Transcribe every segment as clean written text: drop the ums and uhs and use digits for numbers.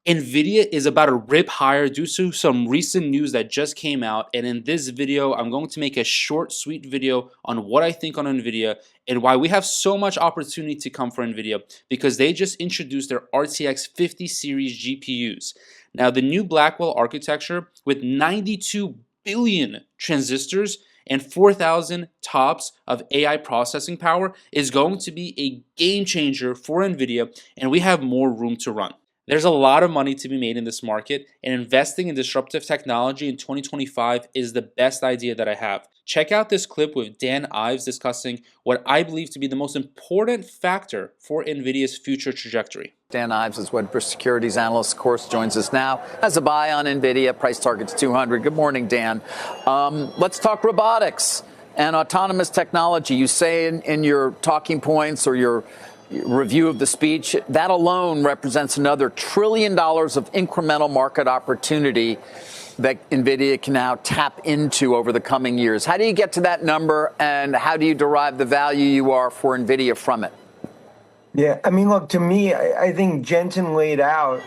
Nvidia is about to rip higher due to some recent news that just came out, and in this video I'm going to make a short sweet video on what I think on Nvidia and why we have so much opportunity to come for Nvidia because they just introduced their RTX 50 series GPUs. Now the new Blackwell architecture with 92 billion transistors and 4,000 TOPS of AI processing power is going to be a game changer for Nvidia, and we have more room to run. There's a lot of money to be made in this market, and investing in disruptive technology in 2025 is the best idea that I have. Check out this clip with Dan Ives discussing what I believe to be the most important factor for Nvidia's future trajectory. Dan Ives is Wedbush Securities Analyst, of course, joins us now. Has a buy on Nvidia, price target's 200. Good morning, Dan. Let's talk robotics and autonomous technology. You say in your talking points or your review of the speech, that alone represents another $1 trillion of incremental market opportunity that Nvidia can now tap into over the coming years. How do you get to that number, and how do you derive the value you are for Nvidia from it? Yeah, I mean, look, to me, I think Jensen laid out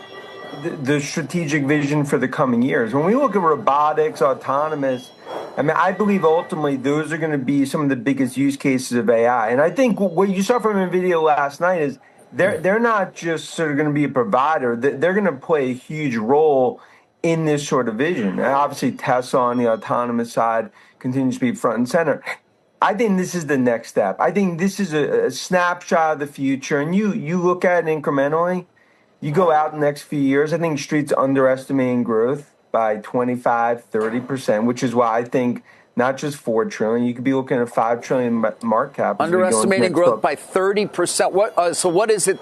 the strategic vision for the coming years. When we look at robotics, autonomous, I mean, I believe ultimately those are going to be some of the biggest use cases of AI. And I think what you saw from NVIDIA last night is they're not just sort of going to be a provider. They're going to play a huge role in this sort of vision. And obviously, Tesla on the autonomous side continues to be front and center. I think this is the next step. I think this is a snapshot of the future. And you look at it incrementally, you go out the next few years, I think Street's underestimating growth by 25, 30%, which is why I think not just 4 trillion, you could be looking at a 5 trillion market cap. Underestimating growth by 30%. What is it?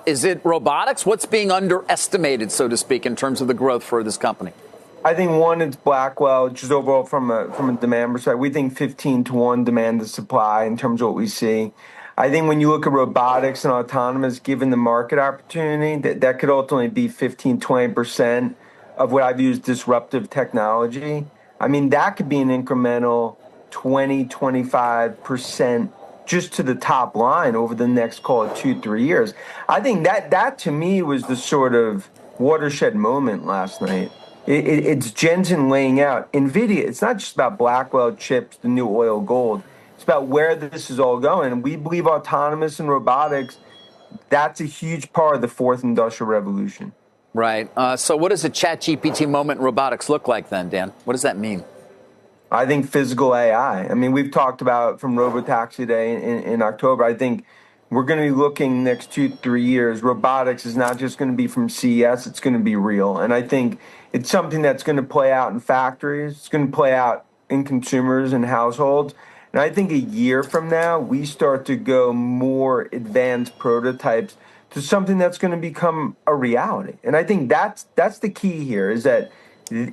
Is it robotics? What's being underestimated, so to speak, in terms of the growth for this company? I think one, it's Blackwell, just overall from a demand perspective. We think 15-to-1 demand to supply in terms of what we see. I think when you look at robotics and autonomous, given the market opportunity, that could ultimately be 15-20% of what I view as disruptive technology. I mean, that could be an incremental 20-25% just to the top line over the next, call it 2-3 years. I think that to me was the sort of watershed moment last night. It's Jensen laying out NVIDIA. It's not just about Blackwell chips, the new oil gold. It's about where this is all going. And we believe autonomous and robotics, that's a huge part of the fourth industrial revolution. Right. So what does a ChatGPT moment in robotics look like then, Dan? What does that mean? I think physical AI. I mean, we've talked about from Robotaxi Day in October. I think we're going to be looking next 2-3 years. Robotics is not just going to be from CES. It's going to be real. And I think it's something that's going to play out in factories. It's going to play out in consumers and households. And I think a year from now, we start to go more advanced prototypes to something that's going to become a reality. And I think that's the key here, is that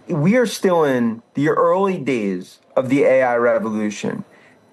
we are still in the early days of the AI revolution.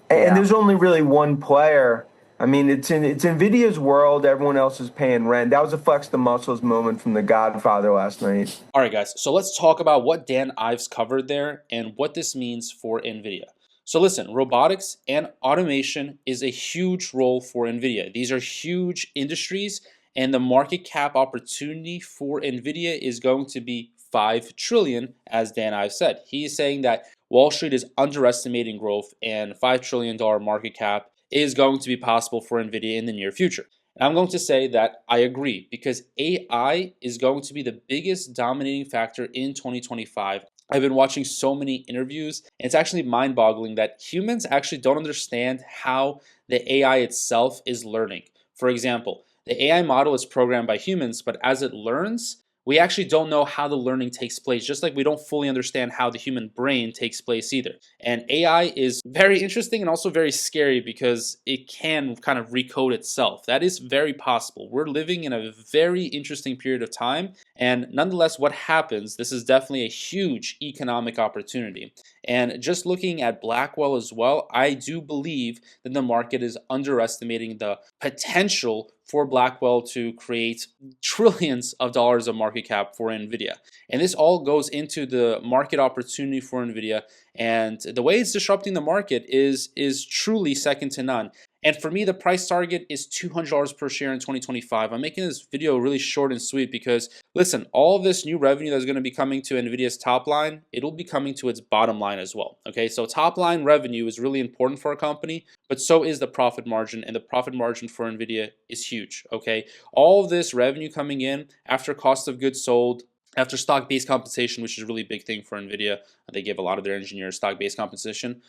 And there's only really one player. I mean, it's NVIDIA's world. Everyone else is paying rent. That was a flex the muscles moment from The Godfather last night. All right, guys. So let's talk about what Dan Ives covered there and what this means for NVIDIA. So listen, robotics and automation is a huge role for NVIDIA. These are huge industries, and the market cap opportunity for NVIDIA is going to be 5 trillion, as Dan Ives said. He is saying that Wall Street is underestimating growth, and $5 trillion market cap is going to be possible for NVIDIA in the near future. And I'm going to say that I agree, because AI is going to be the biggest dominating factor in 2025. I've been watching so many interviews, and it's actually mind-boggling that humans actually don't understand how the AI itself is learning. For example, the AI model is programmed by humans, but as it learns, we actually don't know how the learning takes place, just like we don't fully understand how the human brain takes place either. And AI is very interesting and also very scary because it can kind of recode itself. That is very possible. We're living in a very interesting period of time, and nonetheless, what happens, this is definitely a huge economic opportunity. And just looking at Blackwell as well, I do believe that the market is underestimating the potential for Blackwell to create trillions of dollars of market cap for NVIDIA. And this all goes into the market opportunity for NVIDIA and the way it's disrupting the market is truly second to none. And for me, the price target is $200 per share in 2025. I'm making this video really short and sweet because, listen, all of this new revenue that's going to be coming to NVIDIA's top line, it'll be coming to its bottom line as well. Okay, so top line revenue is really important for a company, but so is the profit margin, and the profit margin for NVIDIA is huge. Okay, all of this revenue coming in after cost of goods sold, after stock-based compensation, which is a really big thing for NVIDIA. They give a lot of their engineers stock-based compensation.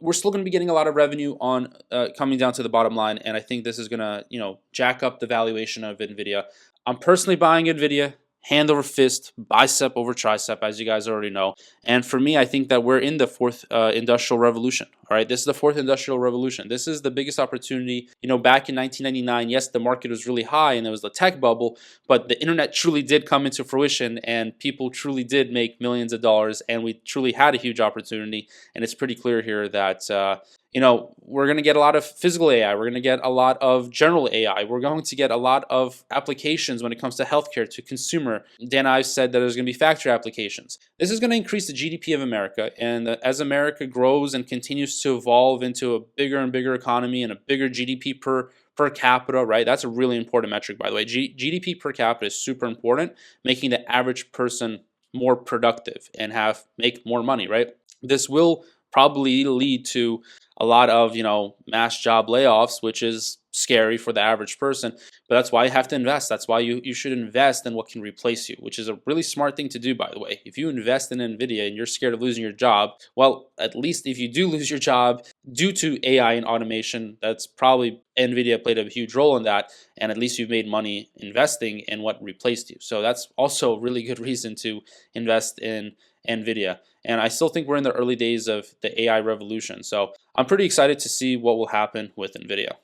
We're still going to be getting a lot of revenue on coming down to the bottom line, and I think this is going to, jack up the valuation of NVIDIA. I'm personally buying NVIDIA, hand over fist, bicep over tricep, as you guys already know. And for me, I think that we're in the fourth industrial revolution. All right, this is the fourth industrial revolution. This is the biggest opportunity. Back in 1999, yes, the market was really high and it was the tech bubble, but the internet truly did come into fruition and people truly did make millions of dollars, and we truly had a huge opportunity. And it's pretty clear here that we're going to get a lot of physical AI. We're going to get a lot of general AI. We're going to get a lot of applications when it comes to healthcare, to consumer. Dan Ives said that there's going to be factory applications. This is going to increase the GDP of America. And as America grows and continues to evolve into a bigger and bigger economy and a bigger GDP per capita, right? That's a really important metric, by the way. GDP per capita is super important, making the average person more productive and make more money, right? This will probably lead to a lot of mass job layoffs, which is scary for the average person, but that's why you have to invest. That's why you should invest in what can replace you, which is a really smart thing to do, by the way. If you invest in Nvidia and you're scared of losing your job, well, at least if you do lose your job due to AI and automation, that's probably Nvidia played a huge role in that, and at least you've made money investing in what replaced you. So that's also a really good reason to invest in Nvidia. And I still think we're in the early days of the AI revolution. So I'm pretty excited to see what will happen with Nvidia.